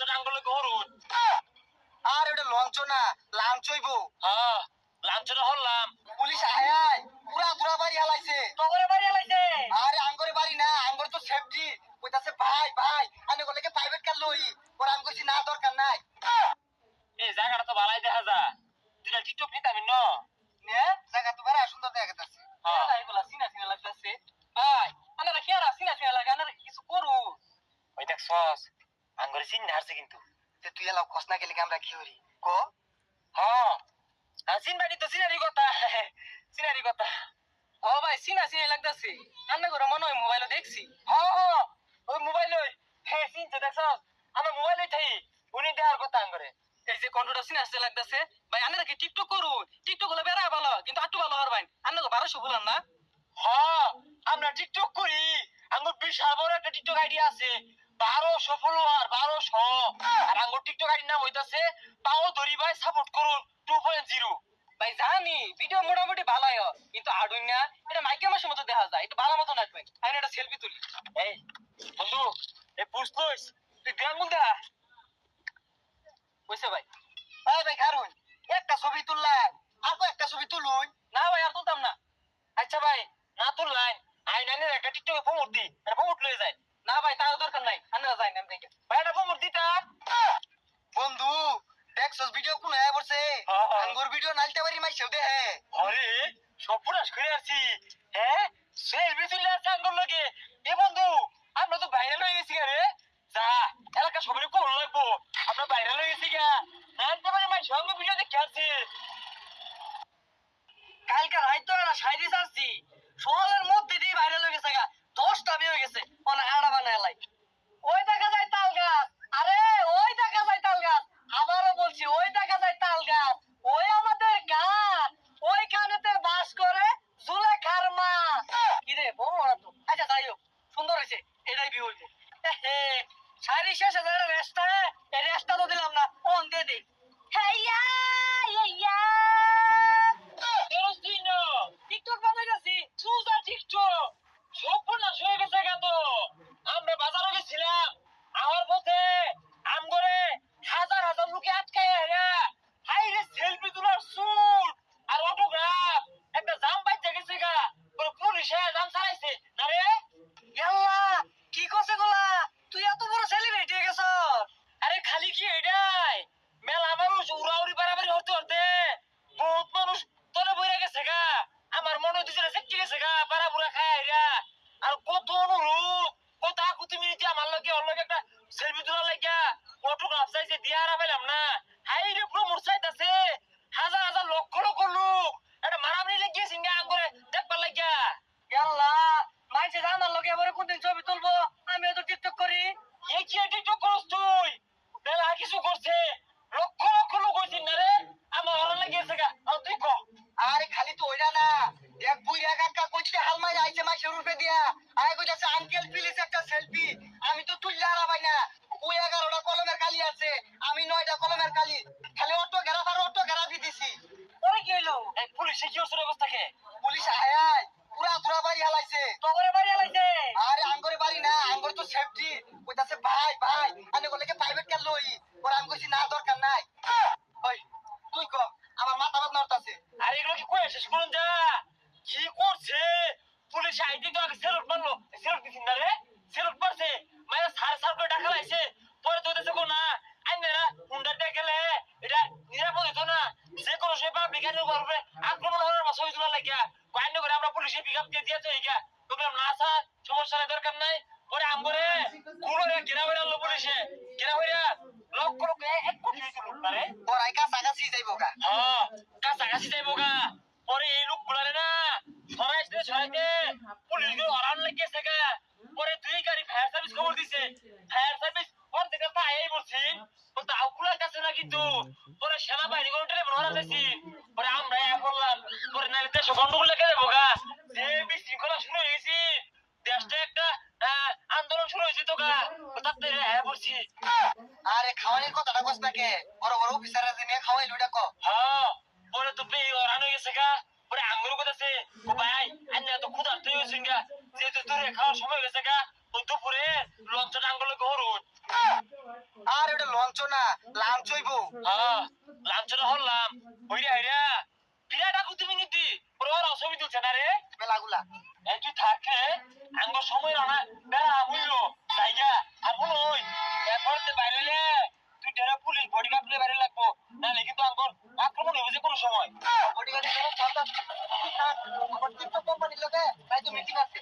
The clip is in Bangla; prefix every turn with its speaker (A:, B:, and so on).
A: লঞ্চটা আঙ্গুলে গরুন
B: আর এটা লঞ্চ না লাঞ্চ হইব।
A: হ্যাঁ লাঞ্চটা হলাম
B: পুলিশ আয় পুরা পুরা বাড়ি হালাইছে।
A: তোরে বাড়ি লাইছে
B: আরে আঙ্গরে বাড়ি না আঙ্গর তো সেফটি কইতাছে ভাই ভাই আনে গলেকে প্রাইভেট কার লই পরে আমি কইছি না দরকার নাই।
A: এই জায়গাটা তো ভালোই দেখা যা তুই টিকটক নিতামি ন
B: নে জায়গা তো বড় সুন্দর দেখাতাছে।
A: হ্যাঁ
B: এগুলা সিনা সিনা লাগতাছে ভাই আনারা কি আর সিনা সিনা লাগে আনারা কিছু করু।
A: ওই দেখ সস আঙ্গুরে চিন হারছে কিন্তু
B: তে তুই এলাও খসনা গেলে আমরা কি হরি ক।
A: হ্যাঁ চিন বাড়ি তো চিনারি কথা চিনারি কথা
B: ও ভাই সিনা সিনা লাগতাছে আন্না করে মনে হয় মোবাইলে দেখছি।
A: হ্যাঁ ওই মোবাইল হ্যাঁ চিনতে দেখছস আমার মোবাইলে থাই উনি দেখার কথা আঙ্গুরে
B: এই যে কন্ট্রোলটা সিনা সিনা লাগতাছে ভাই আনারা কি টিকটক করু টিকটক হলে বেড়া ভালো কিন্তু আটটু ভালো আর ভাই আন্না 1200 বলান না।
A: হ্যাঁ আমরা টিকটক করি আমার বিশাল বড় একটা টিকটক আইডি আছে 1200 ফলোয়ার 1200 আর আমার টিকটক আইডির নাম হইতাছে পাও ধরি ভাই সাপোর্ট করুন 2.0
B: ভাই জানি ভিডিও মোটামুটি ভালোই হয় কিন্তু আড়ুই না এটা মাইকে মাসের মতো দেখা যায় একটু ভালো মতো নাচবেন আমি একটা সেলফি তুলি।
A: এই বন্ধু এই বুঝলইস তুই গান গুন্দা
B: বুঝছে ভাই ভাই ভাই কারণ একটা ছবি তুললাম আর একটা ছবি তুলুন না ভাই আর তুলতাম না।
A: আচ্ছা ভাই না তোর লাইন আই নাইনের একটা টিকটকে প্রমোট দি আর প্রমোট লয়ে যায়
B: না ভাই তার দরকার নাই আমরা যাই না দেখে
A: ভাই একটা প্রমোট দিতা
B: বন্ধু দেখছস ভিডিও কোন আয়া পড়ছে আঙ্গুর ভিডিও নালতে পারি মাইছেও দে হে
A: আরে সপুরাস করে আছি হ্যাঁ সেলফি তুলে আছে আঙ্গুর লগে এ বন্ধু আমরা তো ভাইরাল হয়ে গেছি রে যা এলাকা সবাই কোন লাগবো আমরা ভাইরাল হয়ে গেছি গা নানতে পারি মাই সঙ্গে ভিডিও দেখে আসছি
B: কালকে রাত তো একটা সাইডে আসছি সকালের মধ্যে দিয়ে ভাইরাল হয়ে গেছে গা 10টা বিয়ে হয়ে গেছে অনেক আড়া বানায় লাই ওই দেখা যায় তাল গাছ আরে ওই দেখা যায় তাল গাছ আবারও বলছি ওই দেখা যায় তাল গাছ ওই আমাদের গাছ ওইখানেতে বাস করে জুলেখার মা কিরে বড় না তো আচ্ছা যাই হোক সুন্দর হয়েছে এটাই বিয়ে হইব শাড়ি শেষ রেস্টা এই রেস্টা তো দিলাম না অন দিয়ে দিই হেইয়া হেইয়া
A: কেরোসিনো
B: টিকটক বানাইতাছি
A: সুজা টিকটক সপুরাস হয়ে গেছে গা তো আমরা বাজারে গেছিলাম আমার পথে আমগরে হাজার হাজার লোকে আটকায় হেরা হাই রে সেলফি তোলার শুট আর অটোগ্রাফ একটা জাম বাইতে গেছে গা পুলিশে জাম চালাইছে না রে
B: ইয়াল্লা কি কইছে গোলা তুই এত বড় সেলিব্রিটি হয়ে গেছস।
A: আরে খালি কি এটাই মেলা মানুষ উড়াউড়ি বাড়াবাড়ি হতে হতে বহুত মানুষ তলে বইরা গেছে গা আমার মনে হইতেছে সেটকে গেছে গা পাড়া পুরা খায় হেরা আর কত অনুরূপ কত আকুতি মিনিটে আমার লগে ওর লগে একটা সেলফি তোলা লাগিয়া অটোগ্রাফ চাইছে দিয়া আর পেলাম না হাই রে পুরো মোটরসাইকেল আছে হাজার হাজার লক্ষ লক্ষ লোক একটা মারামারি লেগেছে গা আঙ্গুরে দেখবার লাগিয়া
B: ইয়াল্লা মাইছে জানার লগে পরে কোনদিন ছবি তুলবো আমি তো টিকটক করি
A: এই কি টিকটক করছ তুই মেলা কিছু করছে লক্ষ লক্ষ লোক হইছে না রে আমার ওরা লেগেছে গা আর তুই ক
B: আরে খালি তো ওইটা না এক বুইরা কাকা কইতে হাল মাই আইছে মাইছে রূপে দিয়া আয় কইতাছে আঙ্কেল প্লিজ একটা সেলফি আমি তো তুললা আর ভাই না ওই 11টা কলমের কালি আছে আমি 9টা কলমের কালি খালি অটো গ্রাফি দিছি পরে কি হইলো
A: এই পুলিশে কি ওর অবস্থাকে
B: পুলিশ আয় পুরা পুরা বাড়ি হালাইছে
A: তোরে বাড়ি লাইছে
B: আরে আঙ্গরে বাড়ি না আঙ্গর তো সেফটি কইতাছে ভাই ভাই আনে গলেকে প্রাইভেট কার লই পরে আমি কইছি না দরকার নাই। ওই তুই ক আমার মাথা বাদ নড়তাছে
A: আর এগুলো কি কই শেষ করুন যা কি করছে পুলিশ আইডি তো আগে সেলুট মারলো সেলুট দিছিস না রে সেলুট মারছে মায়ের সার সার করে ডাকা লাইছে পরে তো দেশে কো না আইনারা হুন্ডা দিয়ে গেলে এটা নিরাপদ হতো না যে কোনো সে পাবলিক আইনের উপরে আক্রমণ হওয়ার বা ছবি তোলা লাগিয়া কয়েক করে আমরা পুলিশে পিক আপ দিয়ে দিয়েছে এইগা তোকে না স্যার সমস্যা নাই দরকার নাই পরে আমগরে গুলো ঘেরা হয়ে আনলো পুলিশে ঘেরা হইয়া লক্ষ লক্ষ 1 কোটি হইছিল না
B: পরাই কাছাকাছি যাইবো গা
A: হ্যাঁ কাছাকাছি যাইবো গা পরে এই লোক গুলারে না সরাইতে পুলিশ গুলো অরান লেগেছে গা পরে 2 গাড়ি ফায়ার সার্ভিস খবর দিছে ফায়ার সার্ভিস কোন থেকে তা এই বলছি তো আউকুলার কাছে না কিন্তু পরে সেনাবাহিনী কোন টেলিফোন হারা যাইছি পরে আমরা করলাম পরে নাইলে দেশ গন্ডগোল লেগে যাবো গা যে বিশৃঙ্খলা শুরু হয়েছি দেশটা একটা আন্দোলন শুরু হয়েছে তো গা তাতে হ্যাঁ বলছি
B: আরে খাওয়ানির কথাটা কস না কে বড় বড় অফিসার আছে নিয়ে খাওয়াই লুইটা ক
A: হ্যাঁ পরে তো ওরান হয়ে গেছে গা পরে আঙ্গুর কথাছে ও ভাই আন্না তো ক্ষুধার তুই হয়েছে গা যেহেতু দূরে খাওয়ার সময় হয়েছে গা ও দুপুরে লঞ্চটা আঙ্গুলে গরুন
B: আর ওটা
C: লঞ্চ না লাঞ্চ হইবো
A: হ্যাঁ লাঞ্চটা হলাম ওইরে হাইরা বিরাট আকু তুমি নিতি ওর ছবি তুলছে না রে
C: মেলাগুলা
A: এই তুই থাকে আঙ্গ সময় না বেড়া মুইলো জায়গা আর বলো ওই এরপর বাইরে তুই ডেরা পুলিশ বডিগার্ড প্লে বাইরে লাগবো নাহলে কিন্তু আঙ্গর আক্রমণ হইবে যে কোনো সময়
C: বডিগার্ড আমার টিকটক কোম্পানির লগে তাই তো মিটিং আছে